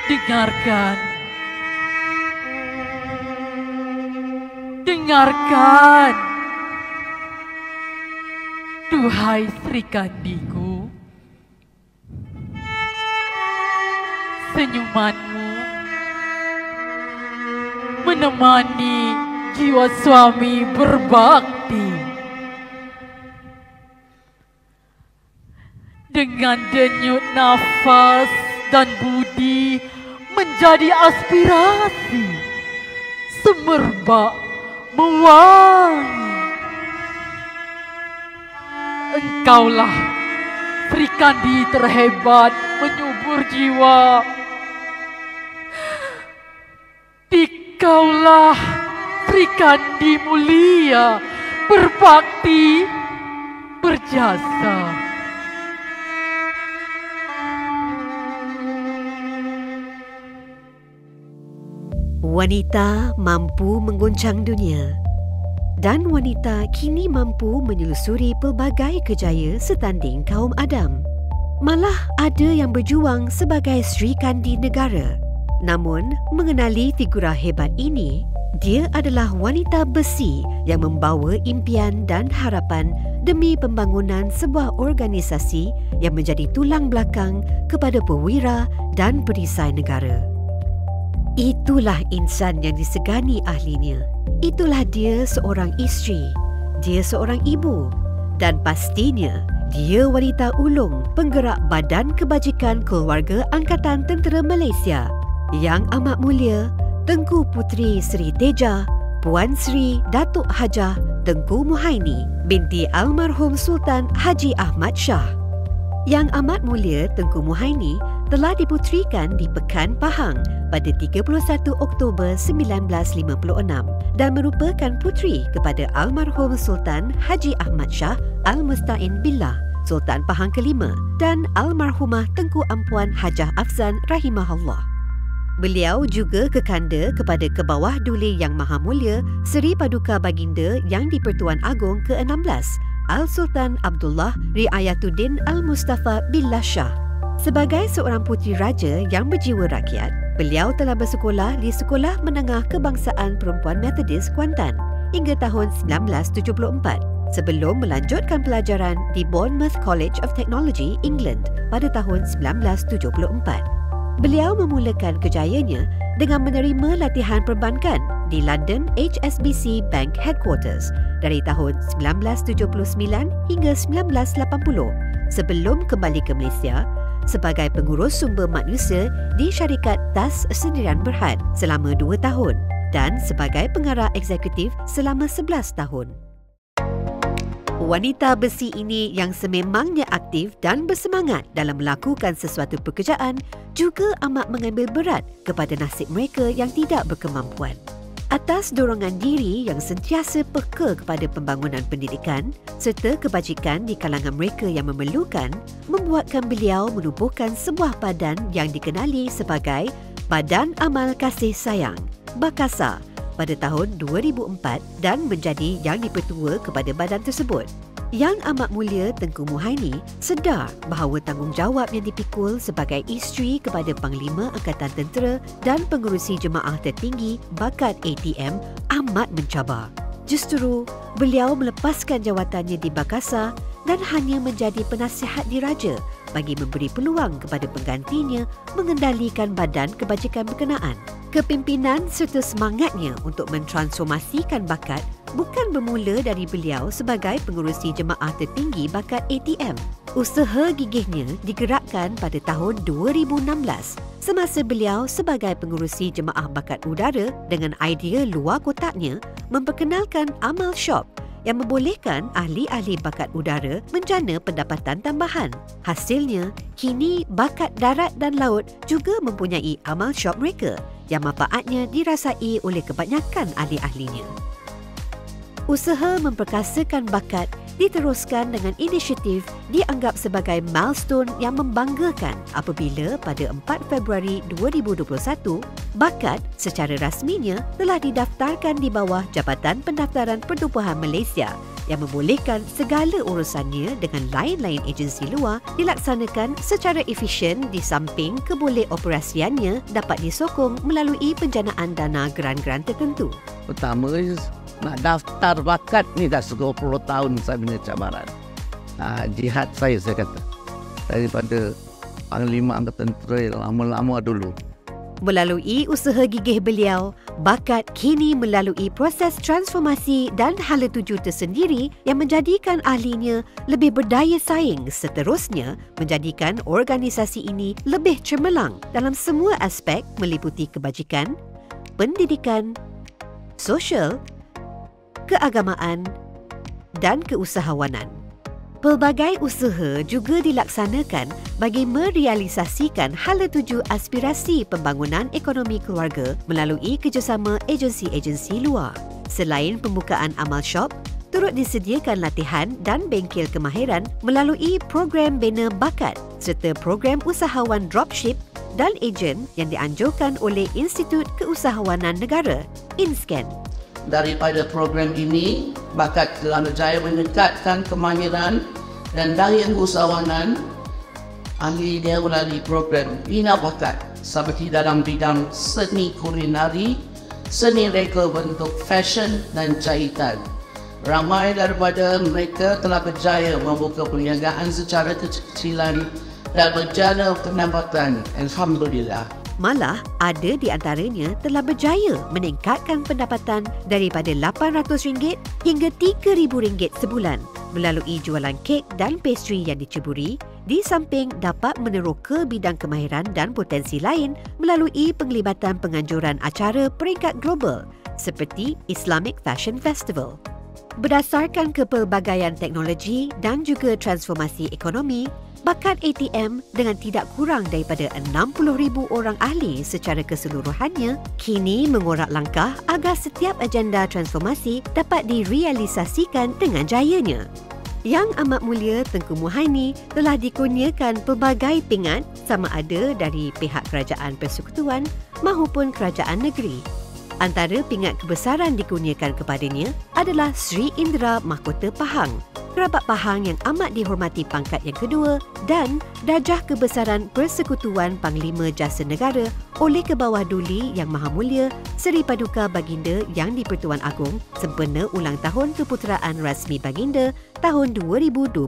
Dengarkan, dengarkan, duhai Sri Kandiku. Senyumanmu menemani jiwa suami berbakti. Dengan denyut nafas dan budi menjadi aspirasi, semerbak mewangi. Engkaulah Sri Kandi terhebat menyubur jiwa. Dikaulah Sri Kandi mulia, berbakti, berjasa. Wanita mampu mengguncang dunia, dan wanita kini mampu menyelusuri pelbagai kejaya setanding kaum Adam. Malah ada yang berjuang sebagai Sri Kandi negara. Namun, mengenali figura hebat ini, dia adalah wanita besi yang membawa impian dan harapan demi pembangunan sebuah organisasi yang menjadi tulang belakang kepada perwira dan perisai negara. Itulah insan yang disegani ahlinya. Itulah dia seorang isteri, dia seorang ibu, dan pastinya dia wanita ulung penggerak Badan Kebajikan Keluarga Angkatan Tentera Malaysia yang amat mulia Tengku Puteri Seri Teja, Puan Sri Datuk Hajah Tengku Muhaini binti almarhum Sultan Haji Ahmad Shah. Yang amat mulia Tengku Muhaini telah diputerikan di Pekan Pahang pada 31 Oktober 1956 dan merupakan puteri kepada almarhum Sultan Haji Ahmad Shah Al-Musta'in Billah, Sultan Pahang kelima, dan almarhumah Tengku Ampuan Hajah Afzan rahimahullah. Beliau juga kekanda kepada Kebawah Duli Yang Maha Mulia Seri Paduka Baginda Yang di-Pertuan Agong ke-16 Al-Sultan Abdullah Riayatuddin Al-Mustafa Billah Shah. Sebagai seorang puteri raja yang berjiwa rakyat, beliau telah bersekolah di Sekolah Menengah Kebangsaan Perempuan Methodist Kuantan hingga tahun 1974 sebelum melanjutkan pelajaran di Bournemouth College of Technology, England pada tahun 1974. Beliau memulakan kejayanya dengan menerima latihan perbankan di London HSBC Bank Headquarters dari tahun 1979 hingga 1980 sebelum kembali ke Malaysia sebagai pengurus sumber manusia di syarikat TAS Sendirian Berhad selama 2 tahun dan sebagai pengarah eksekutif selama 11 tahun. Wanita besi ini yang sememangnya aktif dan bersemangat dalam melakukan sesuatu pekerjaan juga amat mengambil berat kepada nasib mereka yang tidak berkemampuan. Atas dorongan diri yang sentiasa peka kepada pembangunan pendidikan serta kebajikan di kalangan mereka yang memerlukan, membuatkan beliau menubuhkan sebuah badan yang dikenali sebagai Badan Amal Kasih Sayang, BAKASA, pada tahun 2004 dan menjadi yang dipertua kepada badan tersebut. Yang amat mulia Tengku Muhaini sedar bahawa tanggungjawab yang dipikul sebagai isteri kepada Panglima Angkatan Tentera dan pengurusi jemaah tertinggi bakat ATM amat mencabar. Justru, beliau melepaskan jawatannya di BAKASA dan hanya menjadi penasihat diraja bagi memberi peluang kepada penggantinya mengendalikan badan kebajikan berkenaan. Kepimpinan serta semangatnya untuk mentransformasikan bakat bukan bermula dari beliau sebagai pengurusi jemaah tertinggi bakat ATM. Usaha gigihnya digerakkan pada tahun 2016 semasa beliau sebagai pengurusi jemaah bakat udara dengan idea luar kotaknya memperkenalkan Amal Shop yang membolehkan ahli-ahli bakat udara menjana pendapatan tambahan. Hasilnya, kini bakat darat dan laut juga mempunyai Amal Shop mereka yang manfaatnya dirasai oleh kebanyakan ahli-ahlinya. Usaha memperkasakan bakat diteruskan dengan inisiatif dianggap sebagai milestone yang membanggakan apabila pada 4 Februari 2021, bakat secara rasminya telah didaftarkan di bawah Jabatan Pendaftaran Pertubuhan Malaysia yang membolehkan segala urusannya dengan lain-lain agensi luar dilaksanakan secara efisien di samping keboleh operasiannya dapat disokong melalui penjanaan dana geran-geran tertentu. Pertama, nak daftar bakat ni dah 20 tahun saya punya cabaran. Jihad saya kata. Daripada Panglima Angkatan Tentera lama-lama dulu. Melalui usaha gigih beliau, bakat kini melalui proses transformasi dan hala tuju tersendiri yang menjadikan ahlinya lebih berdaya saing, seterusnya menjadikan organisasi ini lebih cemerlang dalam semua aspek meliputi kebajikan, pendidikan, sosial, keagamaan dan keusahawanan. Pelbagai usaha juga dilaksanakan bagi merealisasikan hala tuju aspirasi pembangunan ekonomi keluarga melalui kerjasama agensi-agensi luar. Selain pembukaan amal shop, turut disediakan latihan dan bengkel kemahiran melalui program bina bakat serta program usahawan dropship dan ejen yang dianjurkan oleh Institut Keusahawanan Negara, INSCAN. Daripada program ini, bakat telah berjaya meningkatkan kemahiran dan daya usahawanan ahli dia melalui program Bina Bakat seperti dalam bidang seni kulinari, seni reka bentuk fashion dan jahitan. Ramai daripada mereka telah berjaya membuka perniagaan secara kecil-kecilan dan berjana pendapatan. Alhamdulillah. Malah, ada di antaranya telah berjaya meningkatkan pendapatan daripada RM800 hingga RM3,000 sebulan melalui jualan kek dan pastry yang diceburi, di samping dapat meneroka bidang kemahiran dan potensi lain melalui penglibatan penganjuran acara peringkat global seperti Islamic Fashion Festival. Berdasarkan kepelbagaian teknologi dan juga transformasi ekonomi, bakat ATM dengan tidak kurang daripada 60,000 orang ahli secara keseluruhannya kini mengorak langkah agar setiap agenda transformasi dapat direalisasikan dengan jayanya. Yang Amat Mulia Tengku Muhaini telah dikurniakan pelbagai pingat sama ada dari pihak Kerajaan Persekutuan maupun Kerajaan Negeri. Antara pingat kebesaran dikurniakan kepadanya adalah Sri Indra Mahkota Pahang, kerabat Pahang yang amat dihormati pangkat yang kedua dan Darjah Kebesaran Persekutuan Panglima Jasa Negara oleh Kebawah Duli Yang Maha Mulia Seri Paduka Baginda Yang di-Pertuan Agong sempena ulang tahun keputeraan rasmi Baginda tahun 2022.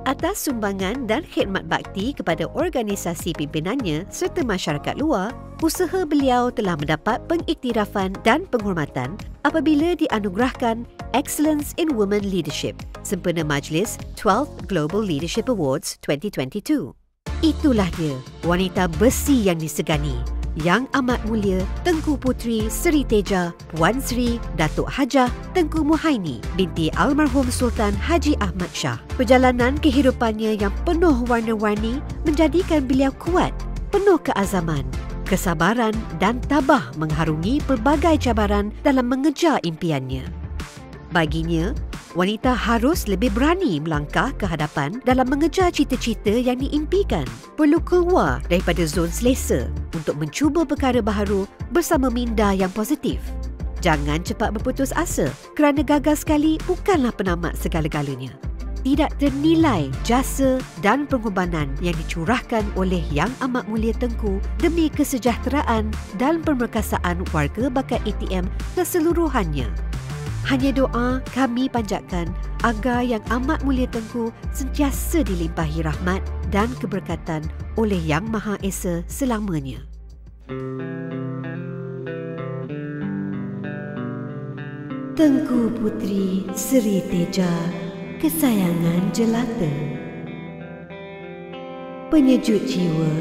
Atas sumbangan dan khidmat bakti kepada organisasi pimpinannya serta masyarakat luar, usaha beliau telah mendapat pengiktirafan dan penghormatan apabila dianugerahkan Excellence in Women Leadership sempena Majlis 12th Global Leadership Awards 2022. Itulah dia, wanita besi yang disegani, Yang Amat Mulia Tengku Puteri Seri Teja Puan Sri Datuk Hajah Tengku Muhaini binti Almarhum Sultan Haji Ahmad Shah. Perjalanan kehidupannya yang penuh warna-warni menjadikan beliau kuat, penuh keazaman, kesabaran dan tabah mengharungi pelbagai cabaran dalam mengejar impiannya. Baginya, wanita harus lebih berani melangkah ke hadapan dalam mengejar cita-cita yang diimpikan. Perlu keluar daripada zon selesa untuk mencuba perkara baharu bersama minda yang positif. Jangan cepat berputus asa kerana gagal sekali bukanlah penamat segala-galanya. Tidak ternilai jasa dan pengorbanan yang dicurahkan oleh Yang Amat Mulia Tengku demi kesejahteraan dan pemerkasaan warga bakat ATM keseluruhannya. Hanya doa kami panjatkan agar Yang Amat Mulia Tengku sentiasa dilimpahi rahmat dan keberkatan oleh Yang Maha Esa selamanya. Tengku Puteri Seri Teja, kesayangan jelata. Penyejuk jiwa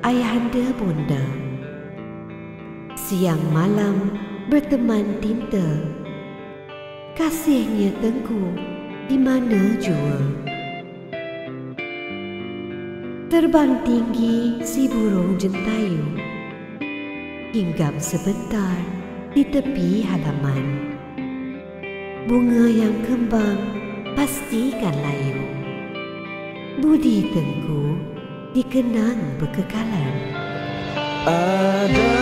ayahanda bonda. Siang malam berteman tinta. Kasihnya Tengku di mana jua. Terbang tinggi si burung jentayu, hinggap sebentar di tepi halaman. Bunga yang kembang pastikan layu. Budi Tengku dikenang berkekalan. Ada